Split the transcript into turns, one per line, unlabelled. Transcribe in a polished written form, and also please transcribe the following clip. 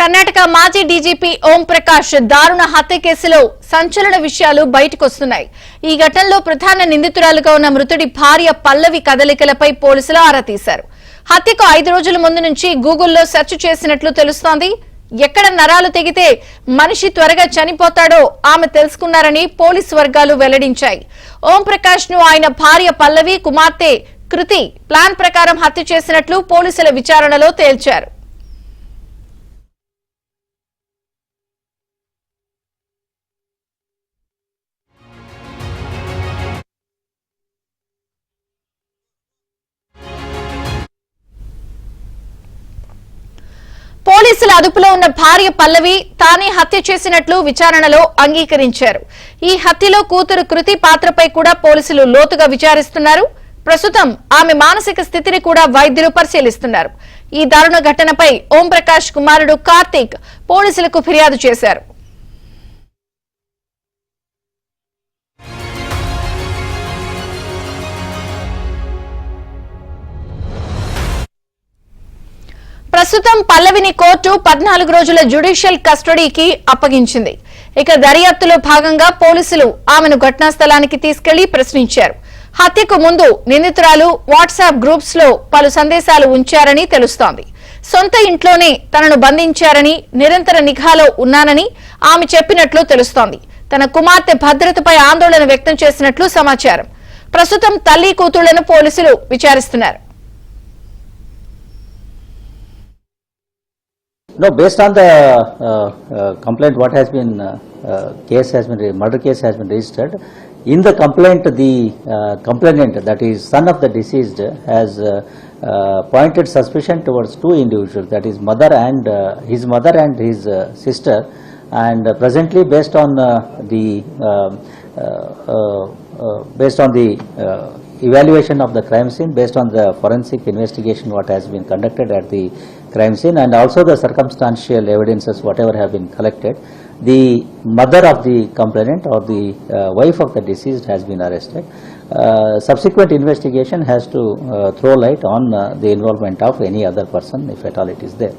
కర్ణాటక మాజీ డీజీపీ ఓం ప్రకాష్ దారుణ హత్య కేసులో సంచలన విషయాలు బయటకొస్తున్నాయి. ఈ ఘటనలో ప్రధాన నిందితురాలుగా ఉన్న మృతుడి భార్య పల్లవి కదలికలపై పోలీసులు ఆరా తీశారు. హత్యకు 5 రోజుల ముందు నుంచి గూగుల్లో సెర్చ్ చేసినట్లు తెలుస్తోంది. ఎక్కడ నరాలు తెగితే మనిషి త్వరగా చనిపోతాడో ఆమె తెలుసుకున్నారని పోలీసు వర్గాలు వెల్లడించాయి. ఓం ప్రకాష్ ను ఆయన భార్య పల్లవి, కుమార్తె కృతి ప్లాన్ ప్రకారం హత్య చేసినట్లు పోలీసుల విచారణలో తేల్చారు. పోలీసుల అదుపులో ఉన్న భార్య పల్లవి తానే హత్య చేసినట్లు విచారణలో అంగీకరించారు. ఈ హత్యలో కూతురు కృతి పాత్రపై కూడా పోలీసులు లోతుగా విచారిస్తున్నారు. ప్రస్తుతం ఆమె మానసిక స్థితిని కూడా వైద్యులు పరిశీలిస్తున్నారు. ఈ దారుణ ఘటనపై ఓం ప్రకాష్ కుమారుడు కార్తీక్ పోలీసులకు ఫిర్యాదు చేశారు. ప్రస్తుతం పల్లవిని కోర్టు 14 రోజుల జ్యుడిషియల్ కస్టడీకి అప్పగించింది. ఇక దర్యాప్తులో భాగంగా పోలీసులు ఆమెను ఘటనా స్థలానికి తీసుకెళ్లి ప్రశ్నించారు. హత్యకు ముందు నిందితురాలు వాట్సాప్ గ్రూప్స్ లో పలు సందేశాలు ఉంచారని తెలుస్తోంది. సొంత ఇంట్లోనే తనను బంధించారని, నిరంతర నిఘాలో ఉన్నానని ఆమె చెప్పినట్లు తెలుస్తోంది. తన కుమార్తె భద్రతపై ఆందోళన వ్యక్తం చేసినట్లు సమాచారం. ప్రస్తుతం తల్లి కూతుళ్లను పోలీసులు విచారిస్తున్నారు.
No, based on the complaint, what has been murder case has been registered. In the complaint, the complainant, that is son of the deceased, has pointed suspicion towards 2 individuals, that is mother and his sister. And presently, based on the evaluation of the crime scene, based on the forensic investigation what has been conducted at the crime scene, and also the circumstantial evidences whatever have been collected, the mother of the complainant or the wife of the deceased has been arrested. Subsequent investigation has to throw light on the involvement of any other person if at all it is there.